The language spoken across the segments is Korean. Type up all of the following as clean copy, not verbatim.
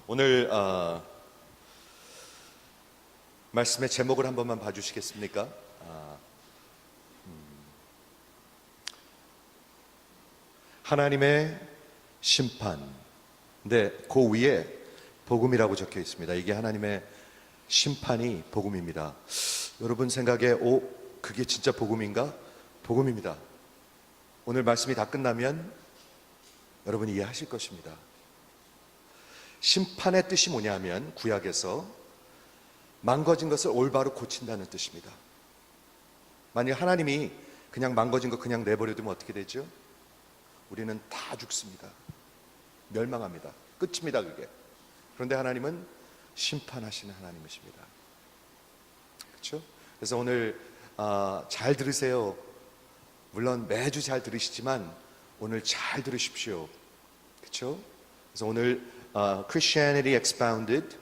오늘 말씀의 제목을 한 번만 봐주시겠습니까? 하나님의 심판. 근데 그 위에 복음이라고 적혀 있습니다. 이게 하나님의 심판이 복음입니다. 여러분 생각에 그게 진짜 복음인가? 복음입니다. 오늘 말씀이 다 끝나면 여러분이 이해하실 것입니다. 심판의 뜻이 뭐냐면 구약에서 망가진 것을 올바로 고친다는 뜻입니다. 만약 하나님이 그냥 망가진 거 그냥 내버려두면 어떻게 되죠? 우리는 다 죽습니다. 멸망합니다. 끝입니다, 그게. 그런데 하나님은 심판하시는 하나님이십니다. 그렇죠? 그래서 오늘 잘 들으세요. 물론 매주 잘 들으시지만 오늘 잘 들으십시오. 그렇죠? 그래서 오늘 Christianity Expounded,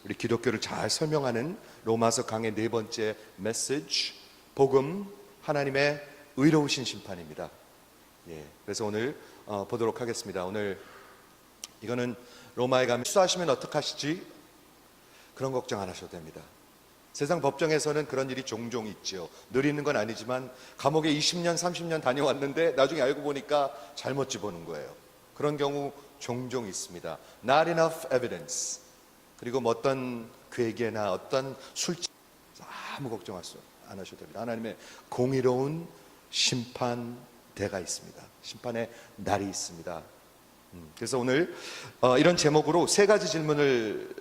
우리 기독교를 잘 설명하는 로마서 강의 4번째 메시지, 복음, 하나님의 의로우신 심판입니다. 예, 그래서 오늘 보도록 하겠습니다. 오늘 이거는 로마에 가면 수하시면 어떡하시지? 그런 걱정 안 하셔도 됩니다. 세상 법정에서는 그런 일이 종종 있죠. 늘 있는 건 아니지만 감옥에 20년, 30년 다녀왔는데 나중에 알고 보니까 잘못 집어넣은 거예요. 그런 경우 종종 있습니다. Not enough evidence. 그리고 뭐 어떤 괴계나 어떤 술집, 아무 걱정 안 하셔도 됩니다. 하나님의 공의로운 심판대가 있습니다. 심판의 날이 있습니다. 그래서 오늘 이런 제목으로 3가지 질문을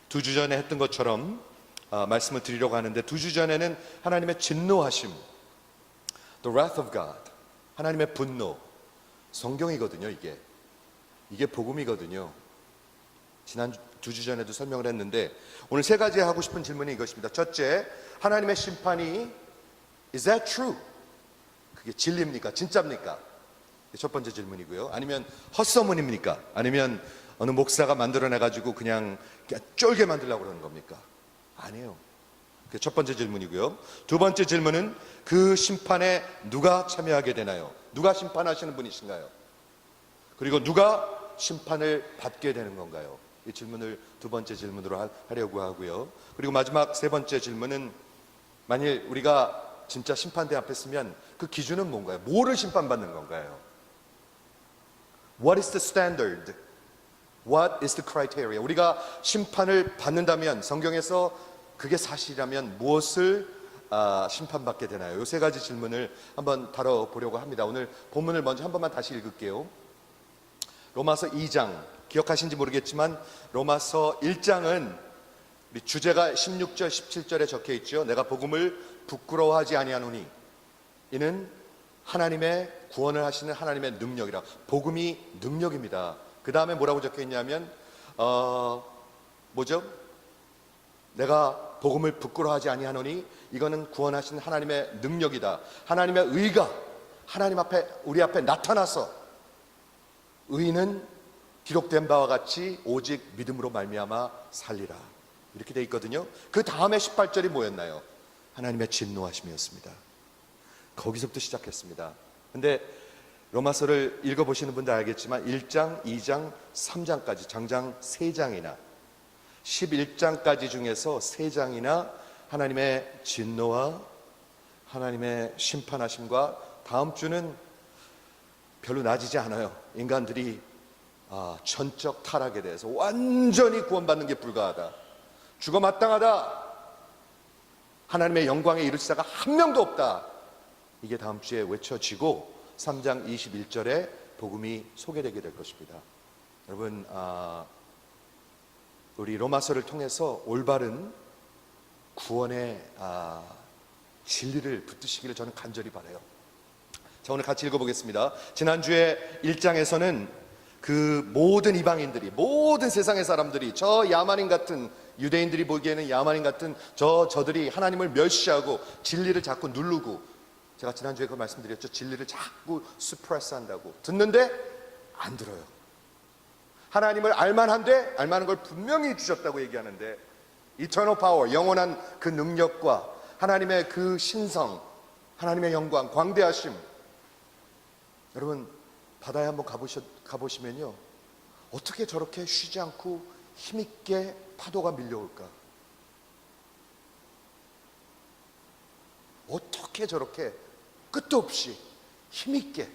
2주 전에 했던 것처럼 말씀을 드리려고 하는데, 2주 전에는 하나님의 진노하심, The wrath of God, 하나님의 분노, 성경이거든요. 이게 복음이거든요. 지난 2주 전에도 설명을 했는데 오늘 3가지 하고 싶은 질문이 이것입니다. 첫째, 하나님의 심판이 Is that true? 그게 진리입니까? 진짜입니까? 첫 번째 질문이고요. 아니면 헛소문입니까? 아니면 어느 목사가 만들어내가지고 그냥 쫄게 만들려고 그러는 겁니까? 아니에요. 그게 첫 번째 질문이고요. 2번째 질문은 그 심판에 누가 참여하게 되나요? 누가 심판하시는 분이신가요? 그리고 누가 심판을 받게 되는 건가요? 이 질문을 2번째 질문으로 하려고 하고요. 그리고 마지막 3번째 질문은, 만일 우리가 진짜 심판대 앞에 서면 그 기준은 뭔가요? 뭐를 심판받는 건가요? What is the standard? What is the criteria? 우리가 심판을 받는다면, 성경에서 그게 사실이라면 무엇을 심판받게 되나요? 이 3가지 질문을 한번 다뤄보려고 합니다. 오늘 본문을 먼저 한 번만 다시 읽을게요. 로마서 2장, 기억하신지 모르겠지만 로마서 1장은 우리 주제가 16절 17절에 적혀 있죠. 내가 복음을 부끄러워하지 아니하노니 이는 하나님의 구원을 하시는 하나님의 능력이라. 복음이 능력입니다. 그 다음에 뭐라고 적혀 있냐면 뭐죠? 내가 복음을 부끄러워하지 아니하노니 이거는 구원하신 하나님의 능력이다. 하나님의 의가 하나님 앞에, 우리 앞에 나타나서 의는 기록된 바와 같이 오직 믿음으로 말미암아 살리라, 이렇게 돼 있거든요. 그 다음에 18절이 뭐였나요? 하나님의 진노하심이었습니다. 거기서부터 시작했습니다. 근데 로마서를 읽어보시는 분들 알겠지만 1장, 2장, 3장까지 장장 3장이나 11장까지 중에서 3장이나 하나님의 진노와 하나님의 심판하심과, 다음 주는 별로 나아지지 않아요. 인간들이 전적 타락에 대해서 완전히 구원받는 게 불가하다, 죽어 마땅하다, 하나님의 영광에 이를 자가 한 명도 없다, 이게 다음 주에 외쳐지고 3장 21절에 복음이 소개되게 될 것입니다. 여러분, 우리 로마서를 통해서 올바른 구원의 진리를 붙드시기를 저는 간절히 바라요. 자, 오늘 같이 읽어보겠습니다. 지난주에 1장에서는 그 모든 이방인들이, 모든 세상의 사람들이, 저 야만인 같은, 유대인들이 보기에는 야만인 같은 저들이 하나님을 멸시하고 진리를 자꾸 누르고, 제가 지난주에 그 말씀드렸죠. 진리를 자꾸 suppress 한다고. 듣는데 안 들어요. 하나님을 알만한데 알만한 걸 분명히 주셨다고 얘기하는데, eternal power, 영원한 그 능력과 하나님의 그 신성, 하나님의 영광, 광대하심, 여러분 바다에 한번 가보시면요, 어떻게 저렇게 쉬지 않고 힘있게 파도가 밀려올까? 어떻게 저렇게 끝도 없이 힘있게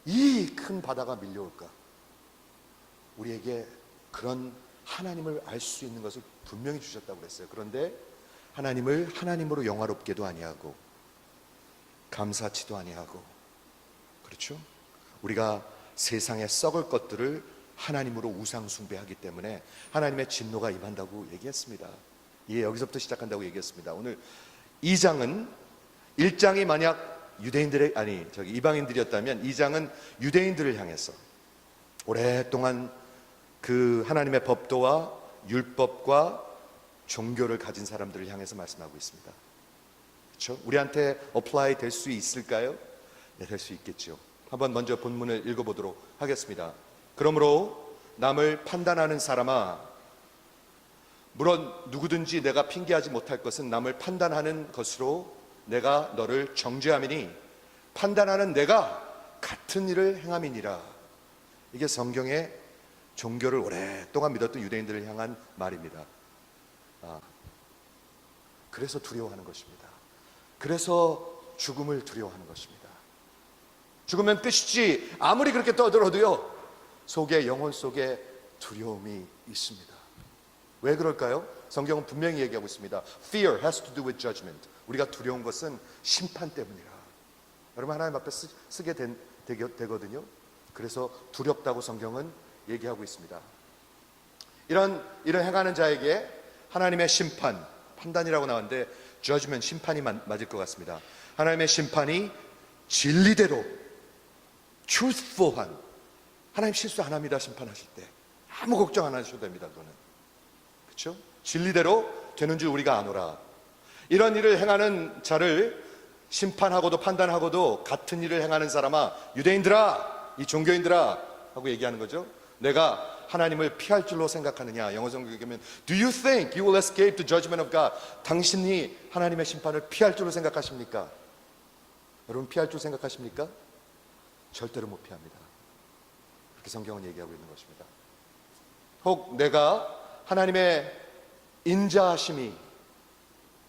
이 큰 바다가 밀려올까? 우리에게 그런 하나님을 알 수 있는 것을 분명히 주셨다고 그랬어요. 그런데 하나님을 하나님으로 영화롭게도 아니하고 감사치도 아니하고, 그렇죠? 우리가 세상에 썩을 것들을 하나님으로 우상 숭배하기 때문에 하나님의 진노가 임한다고 얘기했습니다. 예, 여기서부터 시작한다고 얘기했습니다. 오늘 2장은 1장이 만약 유대인들의 이방인들이었다면 2장은 유대인들을 향해서 오랫동안 그 하나님의 법도와 율법과 종교를 가진 사람들을 향해서 말씀하고 있습니다. 그렇죠? 우리한테 어플라이 될 수 있을까요? 네, 될 수 있겠죠. 한번 먼저 본문을 읽어보도록 하겠습니다. 그러므로 남을 판단하는 사람아, 물론 누구든지 내가 핑계하지 못할 것은 남을 판단하는 것으로 내가 너를 정죄함이니 판단하는 내가 같은 일을 행함이니라. 이게 성경의 종교를 오랫동안 믿었던 유대인들을 향한 말입니다. 그래서 두려워하는 것입니다. 그래서 죽음을 두려워하는 것입니다. 죽으면 끝이지 아무리 그렇게 떠들어도요, 속에, 영혼 속에 두려움이 있습니다. 왜 그럴까요? 성경은 분명히 얘기하고 있습니다. Fear has to do with judgment. 우리가 두려운 것은 심판 때문이라. 여러분, 하나님 앞에 쓰게 되거든요. 그래서 두렵다고 성경은 얘기하고 있습니다. 이런 행하는 자에게 하나님의 심판, 판단이라고 나왔는데 judgment, 심판이 맞을 것 같습니다. 하나님의 심판이 진리대로 truthful한, 하나님 실수 안 합니다. 심판하실 때 아무 걱정 안 하셔도 됩니다. 그거는, 그렇죠? 진리대로 되는 줄 우리가 아노라. 이런 일을 행하는 자를 심판하고도 판단하고도 같은 일을 행하는 사람아, 유대인들아, 이 종교인들아 하고 얘기하는 거죠. 내가 하나님을 피할 줄로 생각하느냐. 영어 성경에 보면 Do you think you will escape the judgment of God? 당신이 하나님의 심판을 피할 줄로 생각하십니까? 여러분, 피할 줄 생각하십니까? 절대로 못 피합니다. 그렇게 성경은 얘기하고 있는 것입니다. 혹 내가 하나님의 인자하심이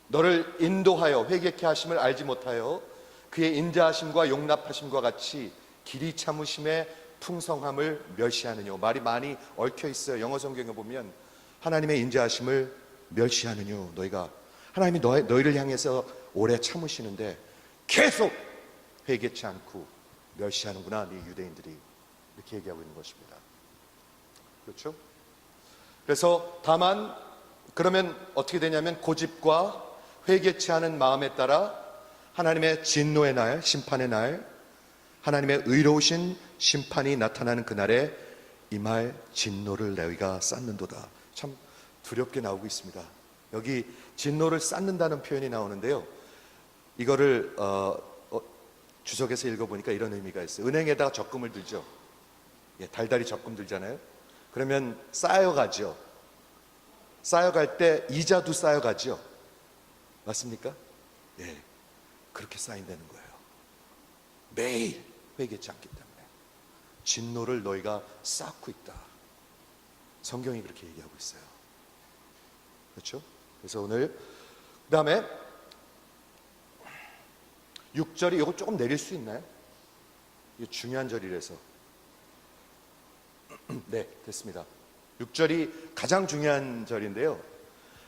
너를 인도하여 회개케 하심을 알지 못하여 그의 인자하심과 용납하심과 같이 길이 참으심의 풍성함을 멸시하느뇨. 말이 많이 얽혀 있어요. 영어 성경에 보면 하나님의 인자하심을 멸시하느뇨. 너희가 하나님이 너희를 향해서 오래 참으시는데 계속 회개치 않고 멸시하는구나, 네 유대인들이. 이렇게 얘기하고 있는 것입니다. 그렇죠? 그래서 다만 그러면 어떻게 되냐면 고집과 회개치 않은 마음에 따라 하나님의 진노의 날, 심판의 날, 하나님의 의로우신 심판이 나타나는 그날에 임할 진노를 너희가 쌓는도다. 참 두렵게 나오고 있습니다. 여기 진노를 쌓는다는 표현이 나오는데요, 이거를 주석에서 읽어보니까 이런 의미가 있어요. 은행에다가 적금을 들죠. 예, 달달이 적금 들잖아요. 그러면 쌓여가죠. 쌓여갈 때 이자도 쌓여가죠. 맞습니까? 예, 그렇게 쌓인다는 거예요. 매일 회개치 않기 때문에 진노를 너희가 쌓고 있다. 성경이 그렇게 얘기하고 있어요. 그렇죠? 그래서 오늘 그 다음에 6절이 이거 조금 내릴 수 있나요? 이게 중요한 절이라서. 네, 됐습니다. 6절이 가장 중요한 절인데요,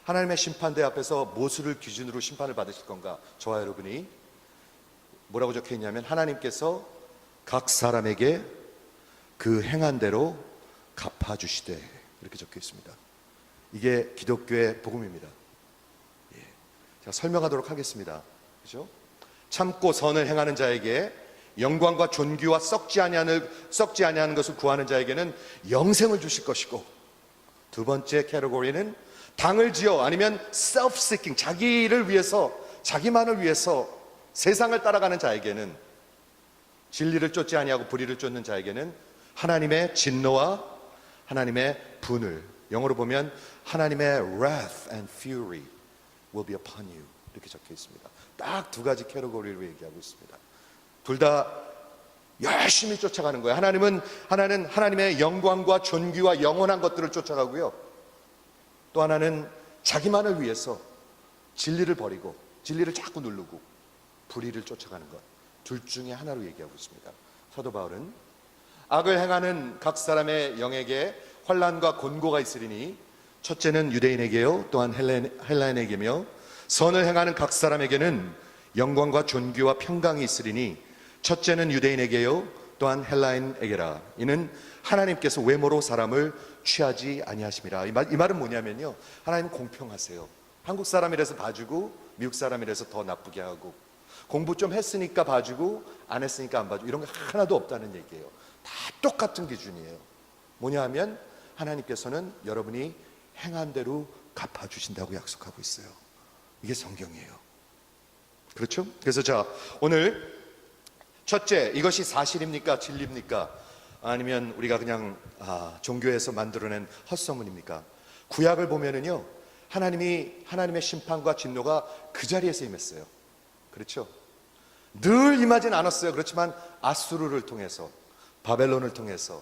하나님의 심판대 앞에서 무엇을 기준으로 심판을 받으실 건가? 저와 여러분이 뭐라고 적혀 있냐면 하나님께서 각 사람에게 그 행한 대로 갚아주시되, 이렇게 적혀 있습니다. 이게 기독교의 복음입니다. 예. 제가 설명하도록 하겠습니다. 그죠? 참고 선을 행하는 자에게 영광과 존귀와 썩지 아니하는 것을 구하는 자에게는 영생을 주실 것이고, 두 번째 캐러고리는 당을 지어 아니면 self-seeking, 자기를 위해서, 자기만을 위해서 세상을 따라가는 자에게는, 진리를 쫓지 아니하고 불의를 쫓는 자에게는 하나님의 진노와 하나님의 분을, 영어로 보면 하나님의 wrath and fury will be upon you, 이렇게 적혀 있습니다. 딱 두 가지 캐러고리로 얘기하고 있습니다. 둘 다 열심히 쫓아가는 거예요. 하나는 하나님의 영광과 존귀와 영원한 것들을 쫓아가고요. 또 하나는 자기만을 위해서 진리를 버리고 진리를 자꾸 누르고 불의를 쫓아가는 것. 둘 중에 하나로 얘기하고 있습니다. 사도 바울은 악을 행하는 각 사람의 영에게 환난과 곤고가 있으리니 첫째는 유대인에게요 또한 헬라인에게며 선을 행하는 각 사람에게는 영광과 존귀와 평강이 있으리니 첫째는 유대인에게요 또한 헬라인에게라. 이는 하나님께서 외모로 사람을 취하지 아니하심이라. 이 말은 뭐냐면요, 하나님은 공평하세요. 한국 사람이라서 봐주고 미국 사람이라서 더 나쁘게 하고, 공부 좀 했으니까 봐주고 안 했으니까 안 봐주고, 이런 게 하나도 없다는 얘기예요. 다 똑같은 기준이에요. 뭐냐 하면 하나님께서는 여러분이 행한 대로 갚아주신다고 약속하고 있어요. 이게 성경이에요. 그렇죠? 그래서 자, 오늘 첫째, 이것이 사실입니까? 진리입니까? 아니면 우리가 그냥 종교에서 만들어낸 헛소문입니까? 구약을 보면은요, 하나님의 심판과 진노가 그 자리에서 임했어요. 그렇죠? 늘 임하진 않았어요. 그렇지만 아수르를 통해서, 바벨론을 통해서,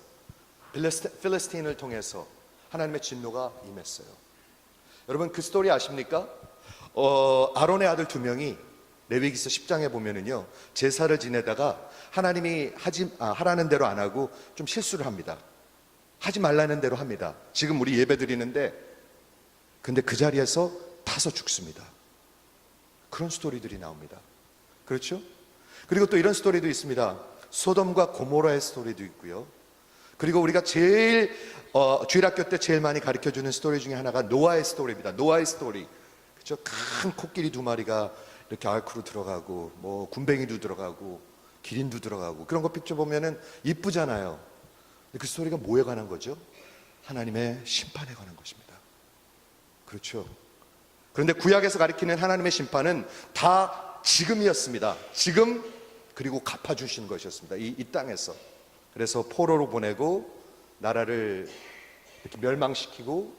필리스틴을 통해서 하나님의 진노가 임했어요. 여러분 그 스토리 아십니까? 아론의 아들 2명이 레위기서 10장에 보면은요, 제사를 지내다가 하나님이 하라는 대로 안 하고 좀 실수를 합니다. 하지 말라는 대로 합니다. 지금 우리 예배 드리는데 근데 그 자리에서 타서 죽습니다. 그런 스토리들이 나옵니다. 그렇죠? 그리고 또 이런 스토리도 있습니다. 소돔과 고모라의 스토리도 있고요. 그리고 우리가 제일 주일학교 때 제일 많이 가르쳐주는 스토리 중에 하나가 노아의 스토리입니다. 노아의 스토리. 그렇죠? 큰 코끼리 2마리가 이렇게 아크로 들어가고, 뭐 군뱅이도 들어가고 기린도 들어가고, 그런 거 픽처 보면은 이쁘잖아요. 근데 그 스토리가 뭐에 관한 거죠? 하나님의 심판에 관한 것입니다. 그렇죠? 그런데 구약에서 가리키는 하나님의 심판은 다 지금이었습니다. 지금, 그리고 갚아주신 것이었습니다. 이 땅에서. 그래서 포로로 보내고 나라를 이렇게 멸망시키고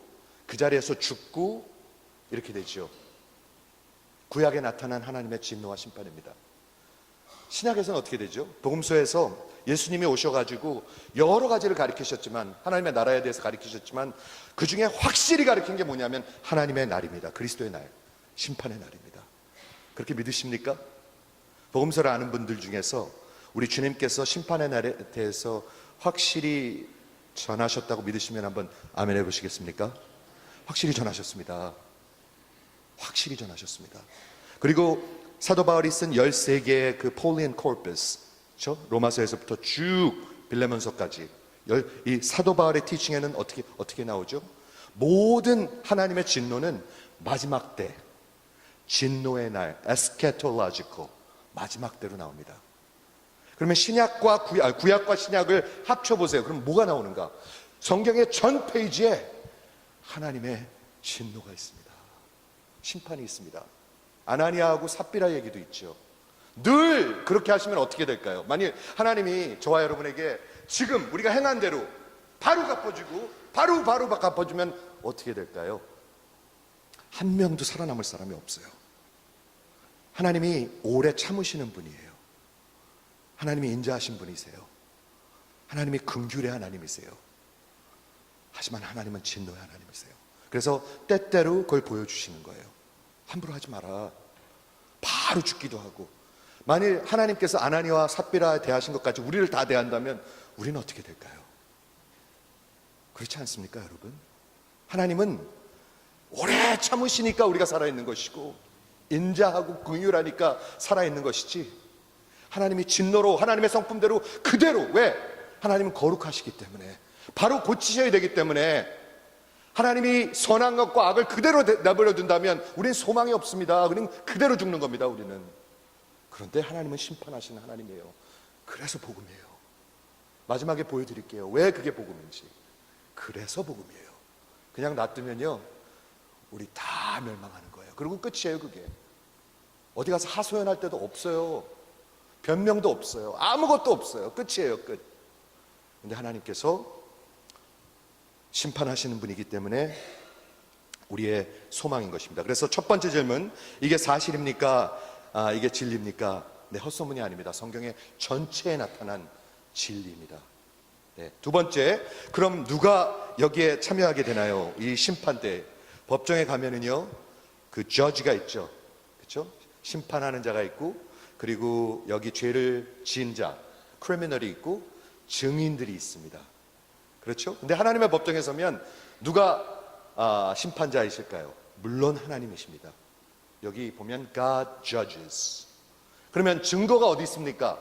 그 자리에서 죽고 이렇게 되죠. 구약에 나타난 하나님의 진노와 심판입니다. 신약에서는 어떻게 되죠? 복음서에서 예수님이 오셔가지고 여러 가지를 가르치셨지만, 하나님의 나라에 대해서 가르치셨지만, 그 중에 확실히 가르친 게 뭐냐면 하나님의 날입니다. 그리스도의 날, 심판의 날입니다. 그렇게 믿으십니까? 복음서를 아는 분들 중에서 우리 주님께서 심판의 날에 대해서 확실히 전하셨다고 믿으시면 한번 아멘 해보시겠습니까? 확실히 전하셨습니다. 확실히 전하셨습니다. 그리고 사도 바울이 쓴 13개의 그 폴리안 코르푸스, 그렇죠? 로마서에서부터 쭉 빌레몬서까지 이 사도 바울의 티칭에는 어떻게 나오죠? 모든 하나님의 진노는 마지막 때, 진노의 날, 에스케톨로지컬, 마지막 때로 나옵니다. 그러면 구약과 신약을 합쳐보세요. 그럼 뭐가 나오는가? 성경의 전 페이지에 하나님의 진노가 있습니다. 심판이 있습니다. 아나니아하고 삽비라 얘기도 있죠. 늘 그렇게 하시면 어떻게 될까요? 만일 하나님이 저와 여러분에게 지금 우리가 행한 대로 바로 갚아주고 바로 갚아주면 어떻게 될까요? 한 명도 살아남을 사람이 없어요. 하나님이 오래 참으시는 분이에요. 하나님이 인자하신 분이세요. 하나님이 긍휼의 하나님이세요. 하지만 하나님은 진노의 하나님이세요. 그래서 때때로 그걸 보여주시는 거예요. 함부로 하지 마라. 바로 죽기도 하고. 만일 하나님께서 아나니아와 삽비라 대하신 것까지 우리를 다 대한다면 우리는 어떻게 될까요? 그렇지 않습니까, 여러분? 하나님은 오래 참으시니까 우리가 살아있는 것이고, 인자하고 긍휼하니까 살아있는 것이지, 하나님이 진노로 하나님의 성품대로 그대로, 왜? 하나님은 거룩하시기 때문에, 바로 고치셔야 되기 때문에, 하나님이 선한 것과 악을 그대로 내버려 둔다면 우리는 소망이 없습니다. 우리는 그대로 죽는 겁니다, 우리는. 그런데 하나님은 심판하시는 하나님이에요. 그래서 복음이에요. 마지막에 보여드릴게요. 왜 그게 복음인지. 그래서 복음이에요. 그냥 놔두면요, 우리 다 멸망하는 거예요. 그리고 끝이에요. 그게 어디 가서 하소연할 데도 없어요. 변명도 없어요. 아무것도 없어요. 끝이에요. 끝. 근데 하나님께서 심판하시는 분이기 때문에 우리의 소망인 것입니다. 그래서 첫 번째 질문, 이게 사실입니까? 이게 진리입니까? 네, 헛소문이 아닙니다. 성경의 전체에 나타난 진리입니다. 네. 두 번째, 그럼 누가 여기에 참여하게 되나요? 이 심판대. 법정에 가면은요, 그 저지가 있죠. 그렇죠? 심판하는 자가 있고, 그리고 여기 죄를 지은 자, 크리미널이 있고, 증인들이 있습니다. 그렇죠? 근데 하나님의 법정에 서면 누가 심판자이실까요? 물론 하나님이십니다. 여기 보면 God judges. 그러면 증거가 어디 있습니까?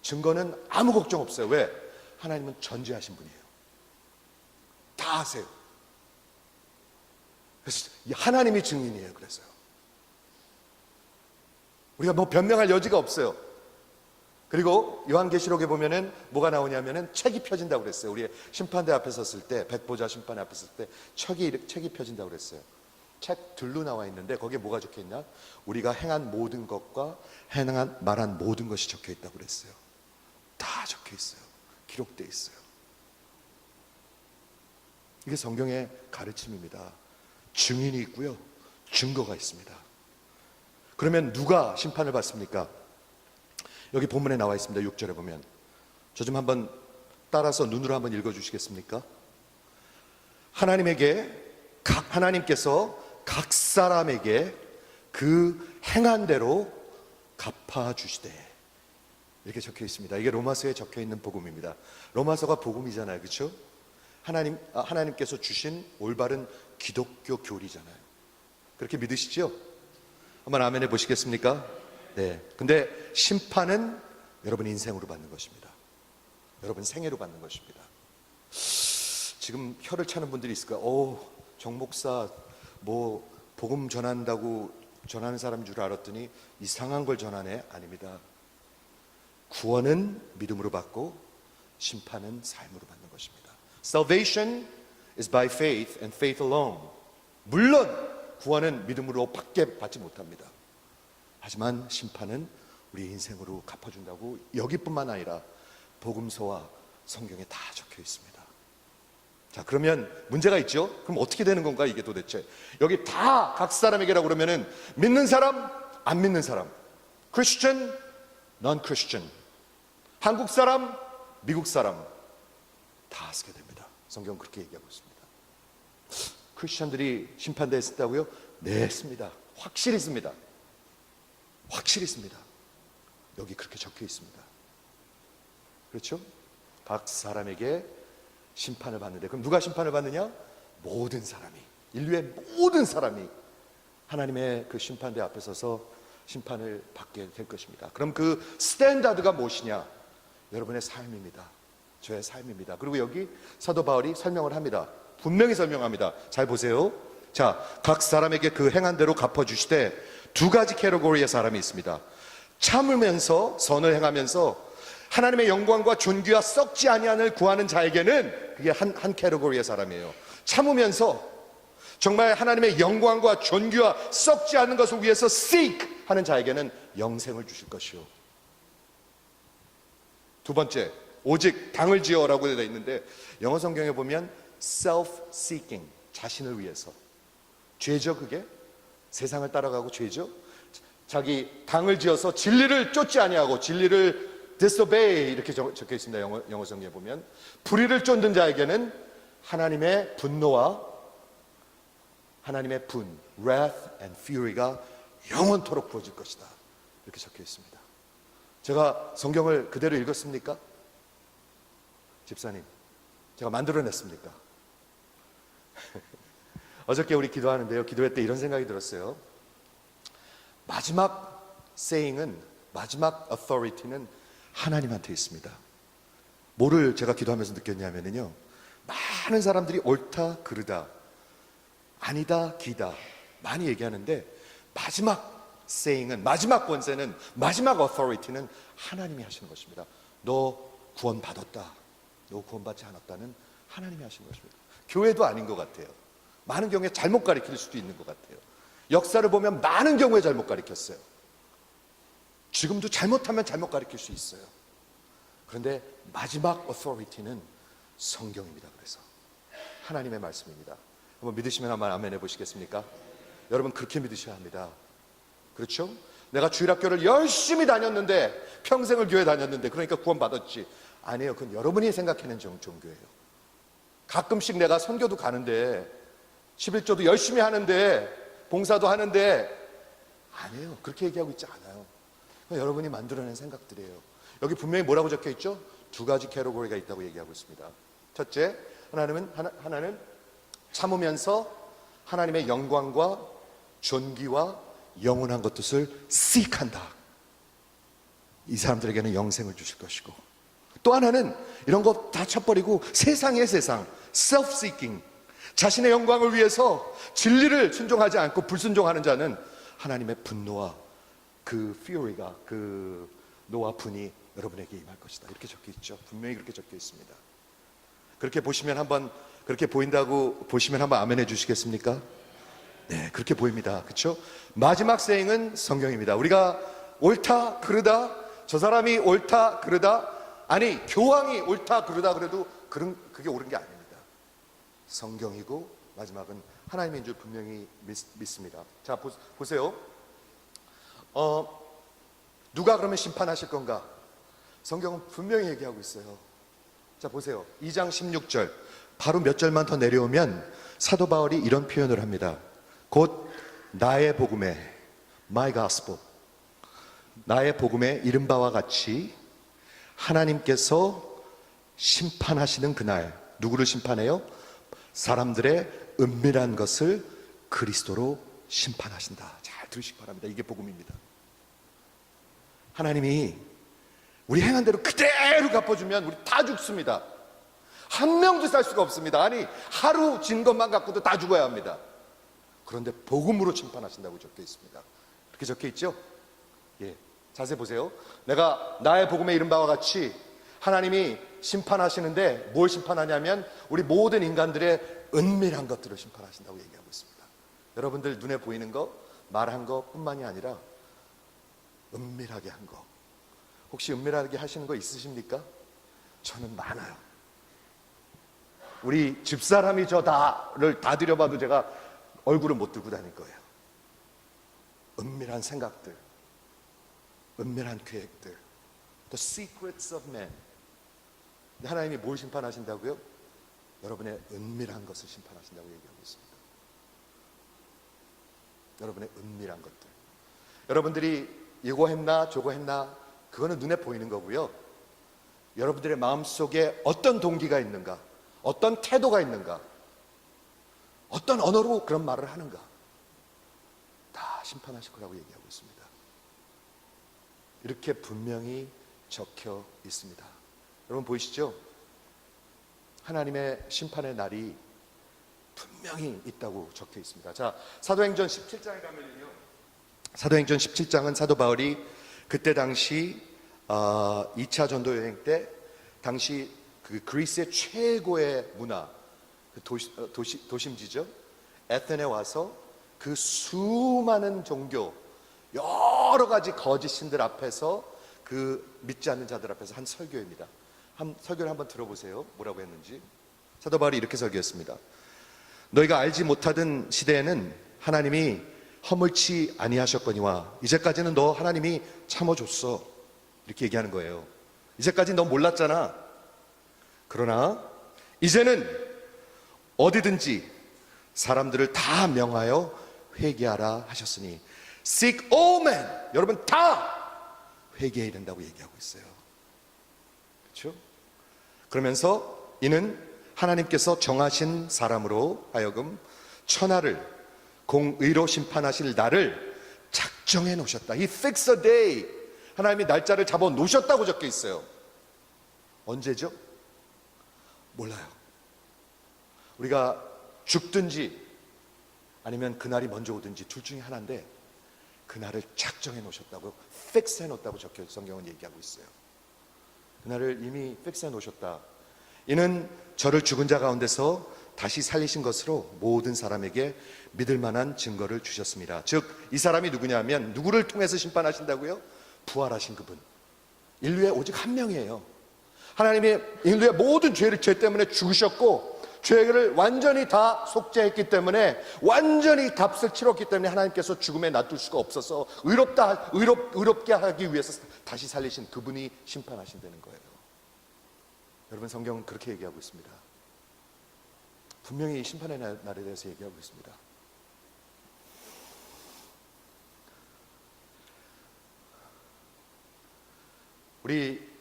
증거는 아무 걱정 없어요. 왜? 하나님은 전지하신 분이에요. 다 아세요. 그래서 하나님이 증인이에요. 그래서요. 우리가 뭐 변명할 여지가 없어요. 그리고 요한계시록에 보면은 뭐가 나오냐면은 책이 펴진다고 그랬어요. 우리 심판대 앞에 섰을 때, 백보자 심판대 앞에 섰을 때 책이 펴진다고 그랬어요. 책 들로 나와 있는데 거기에 뭐가 적혀 있냐? 우리가 행한 모든 것과 행한 말한 모든 것이 적혀 있다고 그랬어요. 다 적혀 있어요. 기록되어 있어요. 이게 성경의 가르침입니다. 증인이 있고요, 증거가 있습니다. 그러면 누가 심판을 받습니까? 여기 본문에 나와 있습니다. 6절에 보면. 저 좀 한번 따라서 눈으로 한번 읽어주시겠습니까? 하나님께서 각 사람에게 그 행한 대로 갚아주시되, 이렇게 적혀 있습니다. 이게 로마서에 적혀 있는 복음입니다. 로마서가 복음이잖아요. 그렇죠? 하나님께서 주신 올바른 기독교 교리잖아요. 그렇게 믿으시죠? 한번 아멘 해 보시겠습니까? 네. 근데 심판은 여러분 인생으로 받는 것입니다. 여러분 생애로 받는 것입니다. 지금 혀를 차는 분들이 있을 거예요. 정 목사 뭐 복음 전한다고 전하는 사람인 줄 알았더니 이상한 걸 전하네. 아닙니다. 구원은 믿음으로 받고 심판은 삶으로 받는 것입니다. Salvation is by faith and faith alone. 물론 구원은 믿음으로 밖에 받지 못합니다. 하지만 심판은 우리 인생으로 갚아준다고 여기뿐만 아니라 복음서와 성경에 다 적혀 있습니다. 자, 그러면 문제가 있죠? 그럼 어떻게 되는 건가 이게 도대체? 여기 다 각 사람에게라고 그러면은 믿는 사람, 안 믿는 사람, Christian, non-Christian, 한국 사람, 미국 사람 다 쓰게 됩니다. 성경 그렇게 얘기하고 있습니다. 크리스천들이 심판대에 있다고요? 네, 씁니다. 확실히 씁니다. 확실히 씁니다. 여기 그렇게 적혀 있습니다. 그렇죠? 각 사람에게 심판을 받는데, 그럼 누가 심판을 받느냐? 모든 사람이, 인류의 모든 사람이 하나님의 그 심판대 앞에 서서 심판을 받게 될 것입니다. 그럼 그 스탠다드가 무엇이냐? 여러분의 삶입니다. 저의 삶입니다. 그리고 여기 사도 바울이 설명을 합니다. 분명히 설명합니다. 잘 보세요. 자, 각 사람에게 그 행한 대로 갚아주시되, 두 가지 캐러고리의 사람이 있습니다. 참으면서, 선을 행하면서 하나님의 영광과 존귀와 썩지 아니함을 구하는 자에게는 그게 한 캐러고리의 사람이에요. 참으면서 정말 하나님의 영광과 존귀와 썩지 않는 것을 위해서 seek 하는 자에게는 영생을 주실 것이요. 두 번째, 오직 당을 지어라고 되어 있는데 영어 성경에 보면 self-seeking, 자신을 위해서. 죄죠, 그게? 세상을 따라가고 죄죠? 자기 당을 지어서 진리를 쫓지 아니하고 진리를 disobey 이렇게 적혀 있습니다. 영어 성경에 보면 불의를 쫓는 자에게는 하나님의 분노와 하나님의 분, wrath and fury가 영원토록 부어질 것이다. 이렇게 적혀 있습니다. 제가 성경을 그대로 읽었습니까? 집사님, 제가 만들어냈습니까? 어저께 우리 기도하는데요, 기도회 때 이런 생각이 들었어요. 마지막 saying은, 마지막 authority는 하나님한테 있습니다. 뭐를 제가 기도하면서 느꼈냐면요, 많은 사람들이 옳다 그르다, 아니다 기다 많이 얘기하는데 마지막 saying은, 마지막 권세는, 마지막 authority는 하나님이 하시는 것입니다. 너 구원받았다, 너 구원받지 않았다는 하나님이 하시는 것입니다. 교회도 아닌 것 같아요. 많은 경우에 잘못 가르칠 수도 있는 것 같아요. 역사를 보면 많은 경우에 잘못 가르쳤어요. 지금도 잘못하면 잘못 가르칠 수 있어요. 그런데 마지막 authority는 성경입니다. 그래서 하나님의 말씀입니다. 한번 믿으시면 한번 아멘 해보시겠습니까? 여러분 그렇게 믿으셔야 합니다. 그렇죠? 내가 주일학교를 열심히 다녔는데, 평생을 교회 다녔는데, 그러니까 구원받았지. 아니에요. 그건 여러분이 생각하는 종교예요. 가끔씩 내가 선교도 가는데 11조도 열심히 하는데 봉사도 하는데 아니에요. 그렇게 얘기하고 있지 않아요. 여러분이 만들어낸 생각들이에요. 여기 분명히 뭐라고 적혀 있죠? 두 가지 캐러고리가 있다고 얘기하고 있습니다. 첫째, 하나는 참으면서 하나님의 영광과 존귀와 영원한 것들을 seek한다. 이 사람들에게는 영생을 주실 것이고, 또 하나는 이런 거 다 쳐버리고 세상의 세상, self-seeking, 자신의 영광을 위해서 진리를 순종하지 않고 불순종하는 자는 하나님의 분노와 그 fury가, 그 노와 분이 여러분에게 임할 것이다. 이렇게 적혀 있죠. 분명히 그렇게 적혀 있습니다. 그렇게 보시면 한번, 그렇게 보인다고 보시면 한번 아멘해 주시겠습니까? 네, 그렇게 보입니다. 그렇죠? 마지막 세잉은 성경입니다. 우리가 옳다 그르다, 저 사람이 옳다 그르다, 아니 교황이 옳다 그르다 그래도 그게 옳은 게 아닙니다. 성경이고 마지막은 하나님인 줄 분명히 믿습니다. 자, 보세요. 누가 그러면 심판하실 건가? 성경은 분명히 얘기하고 있어요. 자, 보세요. 2장 16절, 바로 몇 절만 더 내려오면 사도 바울이 이런 표현을 합니다. 곧 나의 복음에, my gospel, 나의 복음에 이른 바와 같이 하나님께서 심판하시는 그날, 누구를 심판해요? 사람들의 은밀한 것을 그리스도로 심판하신다. 잘 들으시기 바랍니다. 이게 복음입니다. 하나님이 우리 행한 대로 그대로 갚아주면 우리 다 죽습니다. 한 명도 살 수가 없습니다. 아니, 하루 진 것만 갖고도 다 죽어야 합니다. 그런데 복음으로 심판하신다고 적혀 있습니다. 그렇게 적혀 있죠? 예, 자세히 보세요. 내가 나의 복음에 이른 바와 같이 하나님이 심판하시는데 뭘 심판하냐면 우리 모든 인간들의 은밀한 것들을 심판하신다고 얘기하고 있습니다. 여러분들 눈에 보이는 거, 말한 것뿐만이 아니라 은밀하게 한 거. 혹시 은밀하게 하시는 거 있으십니까? 저는 많아요. 우리 집사람이 저 다를 다 들여봐도 제가 얼굴을 못 들고 다닐 거예요. 은밀한 생각들, 은밀한 계획들, the secrets of man. 근데 하나님이 뭘 심판하신다고요? 여러분의 은밀한 것을 심판하신다고 얘기하고 있습니다. 여러분의 은밀한 것들. 여러분들이 이거 했나 저거 했나 그거는 눈에 보이는 거고요. 여러분들의 마음속에 어떤 동기가 있는가, 어떤 태도가 있는가, 어떤 언어로 그런 말을 하는가, 다 심판하실 거라고 얘기하고 있습니다. 이렇게 분명히 적혀 있습니다. 여러분 보이시죠? 하나님의 심판의 날이 분명히 있다고 적혀 있습니다. 자, 사도행전 17장에 가면요, 사도행전 17장은 사도 바울이 그때 당시 2차 전도 여행 때 당시 그 그리스의 최고의 문화, 그 도심지죠, 에덴에 와서 그 수많은 종교, 여러 가지 거짓 신들 앞에서, 그 믿지 않는 자들 앞에서 한 설교입니다. 설교를 한번 들어보세요. 뭐라고 했는지. 사도 바울이 이렇게 설교했습니다. 너희가 알지 못하던 시대에는 하나님이 허물치 아니하셨거니와 이제까지는 너 하나님이 참아줬어. 이렇게 얘기하는 거예요. 이제까지 너 몰랐잖아. 그러나 이제는 어디든지 사람들을 다 명하여 회개하라 하셨으니 seek all men, 여러분 다 회개해야 된다고 얘기하고 있어요. 그렇죠? 그러면서 이는 하나님께서 정하신 사람으로 하여금 천하를 공의로 심판하실 날을 작정해 놓으셨다. He fixed a day. 하나님이 날짜를 잡아 놓으셨다고 적혀 있어요. 언제죠? 몰라요. 우리가 죽든지 아니면 그날이 먼저 오든지 둘 중에 하나인데 그날을 작정해 놓으셨다고, fix 해 놓았다고 적혀 성경은 얘기하고 있어요. 그날을 이미 fix 해 놓으셨다. 이는 저를 죽은 자 가운데서 다시 살리신 것으로 모든 사람에게 믿을 만한 증거를 주셨습니다. 즉 이 사람이 누구냐면, 누구를 통해서 심판하신다고요? 부활하신 그분. 인류의 오직 한 명이에요. 하나님이 인류의 모든 죄 때문에 죽으셨고 죄를 완전히 다 속죄했기 때문에, 완전히 값을 치렀기 때문에 하나님께서 죽음에 놔둘 수가 없어서 의롭게 하기 위해서 다시 살리신 그분이 심판하신다는 거예요. 여러분, 성경은 그렇게 얘기하고 있습니다. 분명히 심판의 날에 대해서 얘기하고 있습니다. 우리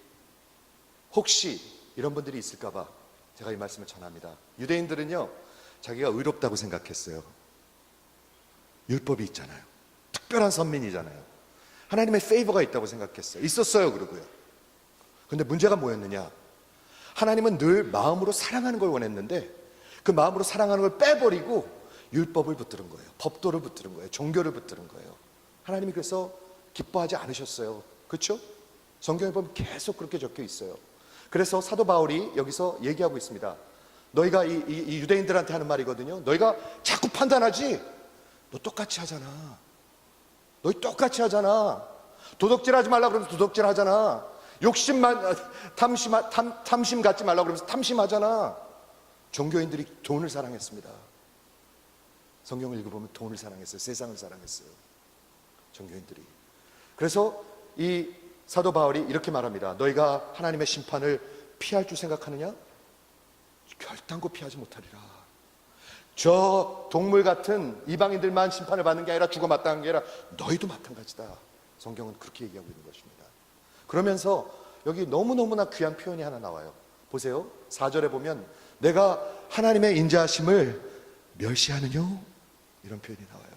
혹시 이런 분들이 있을까봐 제가 이 말씀을 전합니다. 유대인들은요, 자기가 의롭다고 생각했어요. 율법이 있잖아요. 특별한 선민이잖아요. 하나님의 페이버가 있다고 생각했어요. 있었어요, 그러고요. 근데 문제가 뭐였느냐? 하나님은 늘 마음으로 사랑하는 걸 원했는데 그 마음으로 사랑하는 걸 빼버리고 율법을 붙들은 거예요. 법도를 붙들은 거예요. 종교를 붙들은 거예요. 하나님이 그래서 기뻐하지 않으셨어요. 그렇죠? 성경에 보면 계속 그렇게 적혀 있어요. 그래서 사도 바울이 여기서 얘기하고 있습니다. 너희가 이 유대인들한테 하는 말이거든요. 너희가 자꾸 판단하지? 너 똑같이 하잖아. 너희 똑같이 하잖아. 도덕질 하지 말라 그러면서 도덕질 하잖아. 탐심 갖지 말라 그러면서 탐심하잖아. 종교인들이 돈을 사랑했습니다. 성경을 읽어보면 돈을 사랑했어요. 세상을 사랑했어요. 종교인들이. 그래서 이 사도 바울이 이렇게 말합니다. 너희가 하나님의 심판을 피할 줄 생각하느냐? 결단코 피하지 못하리라. 저 동물 같은 이방인들만 심판을 받는 게 아니라 죽어 마땅한 게 아니라 너희도 마찬가지다. 성경은 그렇게 얘기하고 있는 것입니다. 그러면서 여기 너무너무나 귀한 표현이 하나 나와요. 보세요. 4절에 보면 내가 하나님의 인자하심을 멸시하느냐? 이런 표현이 나와요.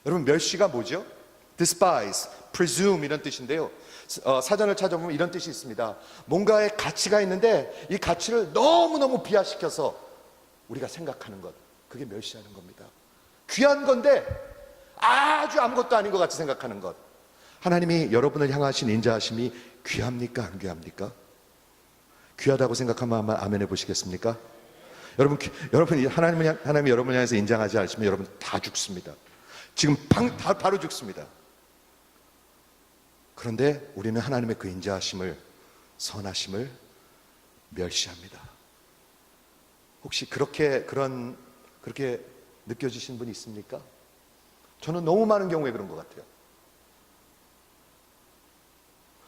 여러분, 멸시가 뭐죠? despise, presume 이런 뜻인데요. 사전을 찾아보면 이런 뜻이 있습니다. 뭔가의 가치가 있는데 이 가치를 너무너무 비하시켜서 우리가 생각하는 것, 그게 멸시하는 겁니다. 귀한 건데 아주 아무것도 아닌 것 같이 생각하는 것. 하나님이 여러분을 향하신 인자하심이 귀합니까? 안 귀합니까? 귀하다고 생각하면 한번 아멘 해보시겠습니까? 여러분 하나님이 여러분을 향해서 인정하지 않으시면 여러분 다 죽습니다. 지금 바로 죽습니다. 그런데 우리는 하나님의 그 인자하심을, 선하심을 멸시합니다. 혹시 그렇게 느껴지신 분이 있습니까? 저는 너무 많은 경우에 그런 것 같아요.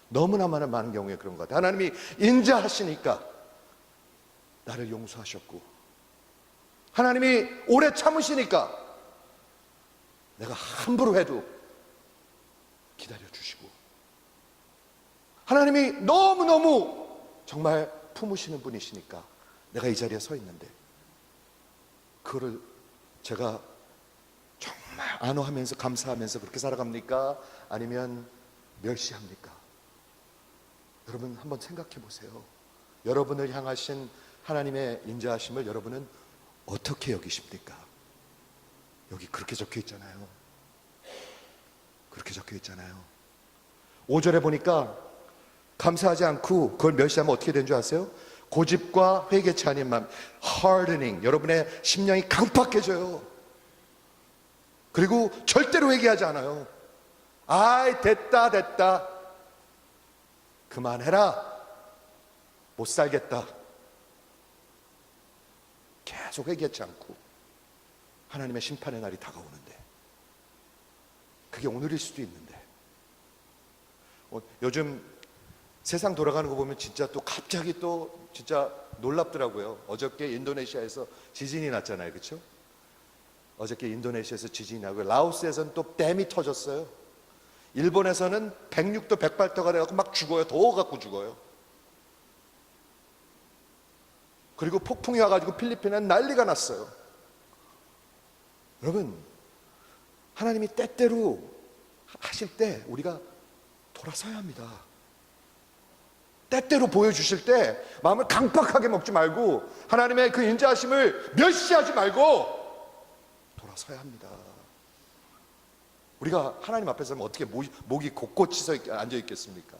너무나 많은 경우에 그런 것 같아요. 하나님이 인자하시니까 나를 용서하셨고, 하나님이 오래 참으시니까 내가 함부로 해도 기다려주시고, 하나님이 너무너무 정말 품으시는 분이시니까 내가 이 자리에 서 있는데 그거를 제가 정말 안어하면서 감사하면서 그렇게 살아갑니까? 아니면 멸시합니까? 여러분 한번 생각해 보세요. 여러분을 향하신 하나님의 인자하심을 여러분은 어떻게 여기십니까? 여기 그렇게 적혀 있잖아요. 그렇게 적혀 있잖아요. 5절에 보니까 감사하지 않고 그걸 멸시하면 어떻게 된 줄 아세요? 고집과 회개치 아닌 마음, hardening, 여러분의 심령이 강팍해져요. 그리고 절대로 회개하지 않아요. 아이 됐다 그만해라, 못 살겠다, 계속 회개치 않고 하나님의 심판의 날이 다가오는데, 그게 오늘일 수도 있는데, 요즘 세상 돌아가는 거 보면 진짜 또 갑자기 또 진짜 놀랍더라고요. 어저께 인도네시아에서 지진이 났잖아요. 그렇죠? 어저께 인도네시아에서 지진이 나고, 라오스에서는 또 댐이 터졌어요. 일본에서는 106도 108도가 돼갖고 막 죽어요. 더워갖고 죽어요. 그리고 폭풍이 와가지고 필리핀은 난리가 났어요. 여러분, 하나님이 때때로 하실 때 우리가 돌아서야 합니다. 때때로 보여주실 때 마음을 강팍하게 먹지 말고 하나님의 그 인자하심을 멸시하지 말고 돌아서야 합니다. 우리가 하나님 앞에 서면 어떻게 목이 곳곳이 서 앉아 있겠습니까?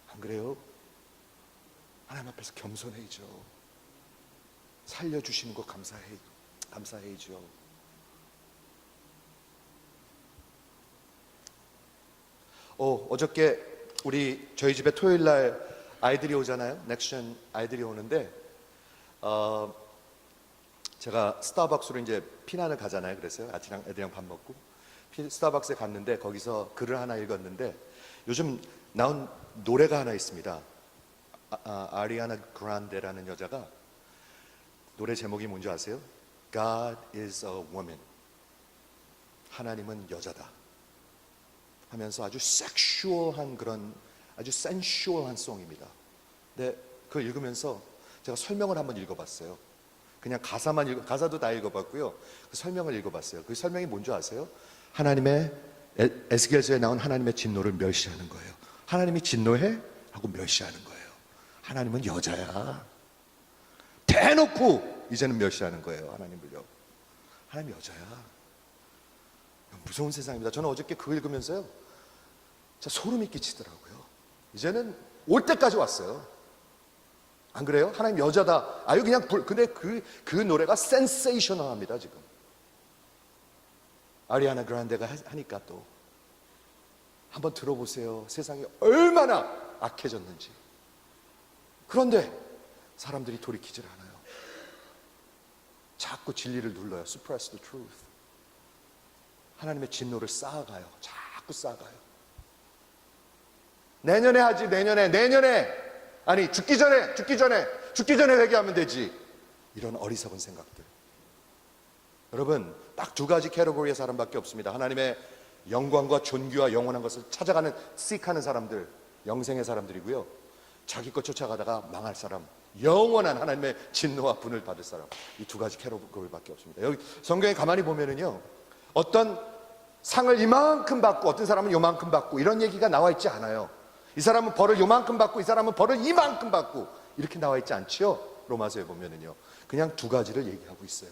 안 그래요? 하나님 앞에서 겸손해야죠. 살려주시는 거 감사해야죠. 어저께 저희 집에 토요일 날 아이들이 오잖아요. 넥션 아이들이 오는데 제가 스타벅스로 이제 피난을 가잖아요. 그래서 아침랑 애들이랑 밥 먹고 스타벅스에 갔는데 거기서 글을 하나 읽었는데 요즘 나온 노래가 하나 있습니다. 아리아나 그란데라는 여자가 노래 제목이 뭔지 아세요? God is a woman. 하나님은 여자다 하면서 아주 섹슈얼한 그런 아주 센슈얼한 송입니다. 근데 그걸 읽으면서 제가 설명을 한번 읽어봤어요. 그냥 가사도 다 읽어봤고요. 그 설명을 읽어봤어요. 그 설명이 뭔지 아세요? 하나님의 에스겔서에 나온 하나님의 진노를 멸시하는 거예요. 하나님이 진노해? 하고 멸시하는 거예요. 하나님은 여자야. 대놓고 이제는 멸시하는 거예요. 하나님을요. 하나님 여자야. 무서운 세상입니다. 저는 어저께 그거 읽으면서요, 진짜 소름이 끼치더라고요. 이제는 올 때까지 왔어요. 안 그래요? 하나님 여자다. 아유 그냥 근데 그 노래가 센세이셔널합니다. 지금 아리아나 그란데가 하니까 또 한번 들어보세요. 세상이 얼마나 악해졌는지. 그런데 사람들이 돌이키질 않아요. 자꾸 진리를 눌러요. Suppress the truth. 하나님의 진노를 쌓아가요. 자꾸 쌓아가요. 내년에 하지. 내년에 아니 죽기 전에 회개하면 되지. 이런 어리석은 생각들. 여러분 딱 두 가지 캐러고리의 사람밖에 없습니다. 하나님의 영광과 존귀와 영원한 것을 찾아가는 seek하는 사람들, 영생의 사람들이고요, 자기 것 쫓아가다가 망할 사람, 영원한 하나님의 진노와 분을 받을 사람. 이 두 가지 캐러고리밖에 없습니다. 여기 성경에 가만히 보면은요, 어떤 상을 이만큼 받고 어떤 사람은 요만큼 받고 이런 얘기가 나와 있지 않아요. 이 사람은 벌을 요만큼 받고 이 사람은 벌을 이만큼 받고 이렇게 나와 있지 않지요. 로마서에 보면은요, 그냥 두 가지를 얘기하고 있어요.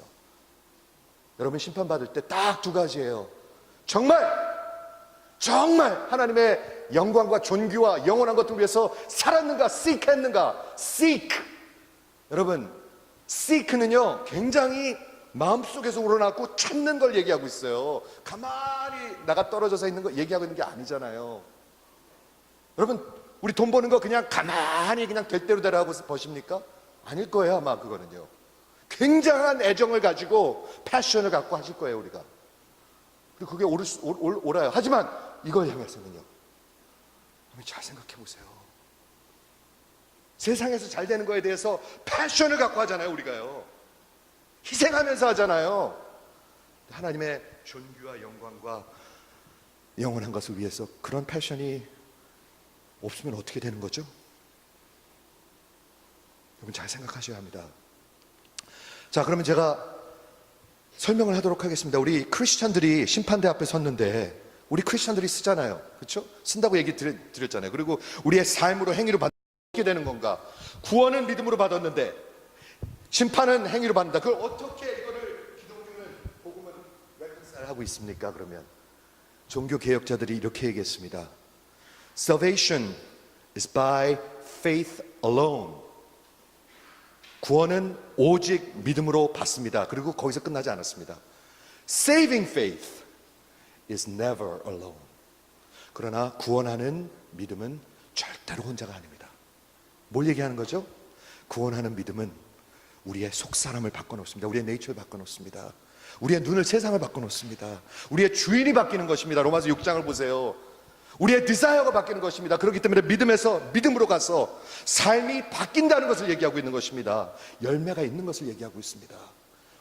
여러분 심판받을 때 딱 두 가지예요. 정말 하나님의 영광과 존귀와 영원한 것들을 위해서 살았는가, seek했는가. seek. 여러분 seek는요 굉장히 마음속에서 우러나고 찾는 걸 얘기하고 있어요. 가만히 나가 떨어져서 있는 거 얘기하고 있는 게 아니잖아요. 여러분 우리 돈 버는 거 그냥 가만히 그냥 될 대로 되라고 버십니까? 아닐 거예요. 아마 그거는요 굉장한 애정을 가지고 패션을 갖고 하실 거예요. 우리가. 그리고 그게 옳아요. 하지만 이걸 향해서는요, 잘 생각해 보세요. 세상에서 잘 되는 거에 대해서 패션을 갖고 하잖아요. 우리가요 희생하면서 하잖아요. 하나님의 존귀와 영광과 영원한 것을 위해서 그런 패션이 없으면 어떻게 되는 거죠? 여러분 잘 생각하셔야 합니다. 자, 그러면 제가 설명을 하도록 하겠습니다. 우리 크리스천들이 심판대 앞에 섰는데 우리 크리스천들이 쓰잖아요. 그렇죠? 쓴다고 얘기 드렸잖아요. 그리고 우리의 삶으로 행위로 받게 되는 건가? 구원은 믿음으로 받았는데 심판은 행위로 받는다. 그걸 어떻게 이거를 기독교는 복음은 reconcile 하고 있습니까? 그러면 종교 개혁자들이 이렇게 얘기했습니다. Salvation is by faith alone. 구원은 오직 믿음으로 받습니다. 그리고 거기서 끝나지 않았습니다. Saving faith is never alone. 그러나 구원하는 믿음은 절대로 혼자가 아닙니다. 뭘 얘기하는 거죠? 구원하는 믿음은 우리의 속사람을 바꿔놓습니다. 우리의 네이처를 바꿔놓습니다. 우리의 눈을, 세상을 바꿔놓습니다. 우리의 주인이 바뀌는 것입니다. 로마서 6장을 보세요. 우리의 디자이어가 바뀌는 것입니다. 그렇기 때문에 믿음에서 믿음으로 가서 삶이 바뀐다는 것을 얘기하고 있는 것입니다. 열매가 있는 것을 얘기하고 있습니다.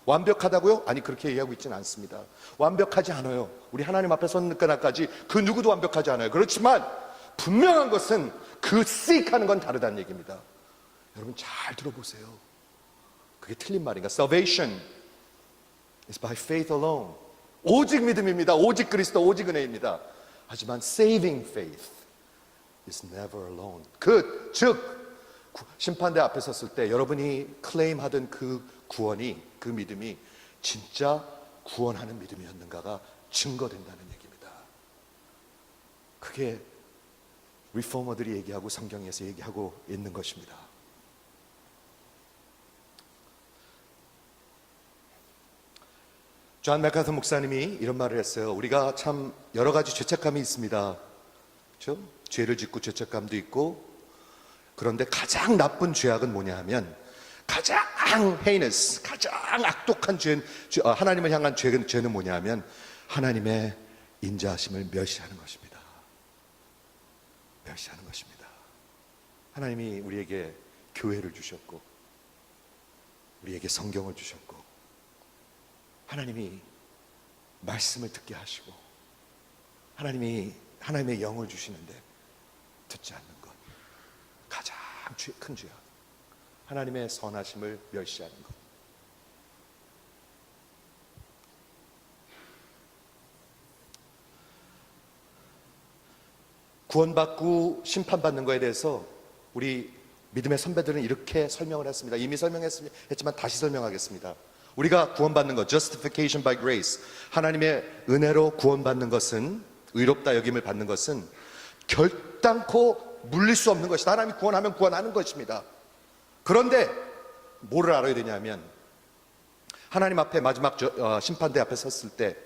완벽하다고요? 아니, 그렇게 얘기하고 있지는 않습니다. 완벽하지 않아요. 우리 하나님 앞에 섰는 그날까지 그 누구도 완벽하지 않아요. 그렇지만 분명한 것은 그 seek하는 건 다르다는 얘기입니다. 여러분 잘 들어보세요. 그게 틀린 말인가? Salvation is by faith alone. 오직 믿음입니다. 오직 그리스도, 오직 은혜입니다. 하지만 saving faith is never alone. 즉 심판대 앞에 섰을 때 여러분이 클레임하던 그 구원이, 그 믿음이 진짜 구원하는 믿음이었는가가 증거된다는 얘기입니다. 그게 리포머들이 얘기하고 성경에서 얘기하고 있는 것입니다. 존 맥카서 목사님이 이런 말을 했어요. 우리가 참 여러 가지 죄책감이 있습니다. 그렇죠? 죄를 짓고 죄책감도 있고, 그런데 가장 나쁜 죄악은 뭐냐 하면, 가장 heinous, 가장 악독한 죄, 하나님을 향한 죄는 뭐냐 하면 하나님의 인자하심을 멸시하는 것입니다. 멸시하는 것입니다. 하나님이 우리에게 교회를 주셨고 우리에게 성경을 주셨고 하나님이 말씀을 듣게 하시고 하나님이 하나님의 영을 주시는데 듣지 않는 것 가장 큰 죄야. 하나님의 선하심을 멸시하는 것. 구원받고 심판받는 것에 대해서 우리 믿음의 선배들은 이렇게 설명을 했습니다. 이미 설명했지만 다시 설명하겠습니다. 우리가 구원받는 것, justification by grace, 하나님의 은혜로 구원받는 것은, 의롭다 여김을 받는 것은 결단코 물릴 수 없는 것이다. 하나님이 구원하면 구원하는 것입니다. 그런데 뭐를 알아야 되냐면 하나님 앞에 마지막 심판대 앞에 섰을 때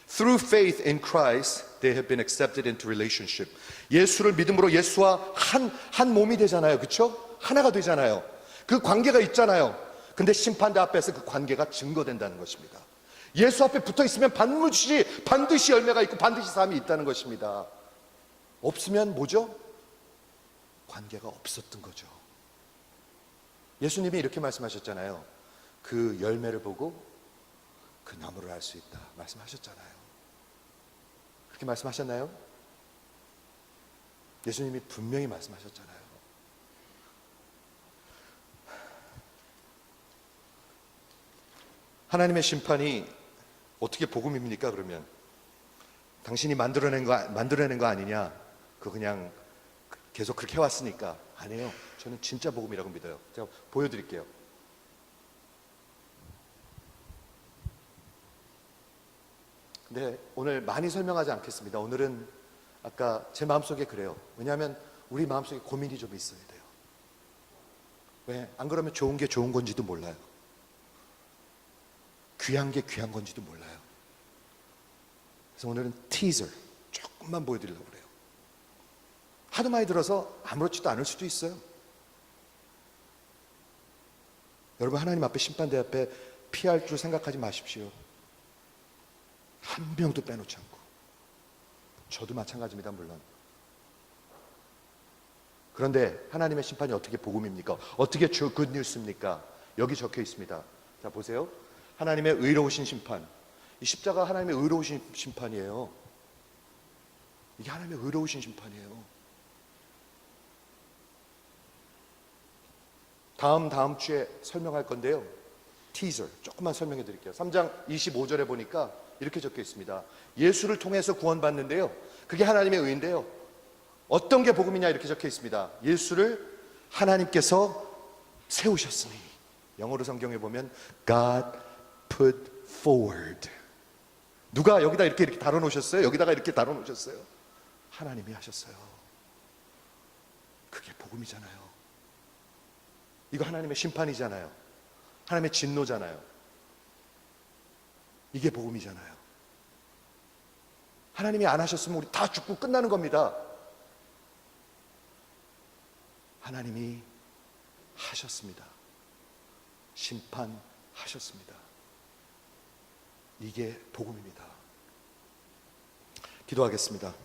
Through faith in Christ, they have been accepted into relationship. 예수를 믿음으로 예수와 한 몸이 되잖아요. 그렇죠? 하나가 되잖아요. 그 관계가 있잖아요. 근데 심판대 앞에서 그 관계가 증거된다는 것입니다. 예수 앞에 붙어 있으면 반드시 열매가 있고 반드시 삶이 있다는 것입니다. 없으면 뭐죠? 관계가 없었던 거죠. 예수님이 이렇게 말씀하셨잖아요. 그 열매를 보고 그 나무를 알 수 있다 말씀하셨잖아요. 그렇게 말씀하셨나요? 예수님이 분명히 말씀하셨잖아요. 하나님의 심판이 어떻게 복음입니까? 그러면 당신이 만들어낸 거 아니냐? 그냥 계속 그렇게 해왔으니까. 아니에요. 저는 진짜 복음이라고 믿어요. 제가 보여드릴게요. 네, 오늘 많이 설명하지 않겠습니다. 오늘은 아까 제 마음속에 그래요. 왜냐하면 우리 마음속에 고민이 좀 있어야 돼요. 왜? 안 그러면 좋은 게 좋은 건지도 몰라요. 귀한 게 귀한 건지도 몰라요. 그래서 오늘은 티저 조금만 보여드리려고 그래요. 하도 많이 들어서 아무렇지도 않을 수도 있어요. 여러분, 하나님 앞에 심판대 앞에 피할 줄 생각하지 마십시오. 한 명도 빼놓지 않고. 저도 마찬가지입니다, 물론. 그런데 하나님의 심판이 어떻게 복음입니까? 어떻게 굿뉴스입니까? 여기 적혀 있습니다. 자, 보세요. 하나님의 의로우신 심판. 이 십자가 하나님의 의로우신 심판이에요. 이게 하나님의 의로우신 심판이에요. 다음 주에 설명할 건데요. 티저 조금만 설명해 드릴게요. 3장 25절에 보니까 이렇게 적혀 있습니다. 예수를 통해서 구원받는데요. 그게 하나님의 의인데요. 어떤 게 복음이냐 이렇게 적혀 있습니다. 예수를 하나님께서 세우셨으니. 영어로 성경에 보면 God put forward. 누가 여기다 이렇게 달아놓으셨어요? 여기다가 이렇게 달아놓으셨어요? 하나님이 하셨어요. 그게 복음이잖아요. 이거 하나님의 심판이잖아요. 하나님의 진노잖아요. 이게 복음이잖아요. 하나님이 안 하셨으면 우리 다 죽고 끝나는 겁니다. 하나님이 하셨습니다. 심판하셨습니다. 이게 복음입니다. 기도하겠습니다.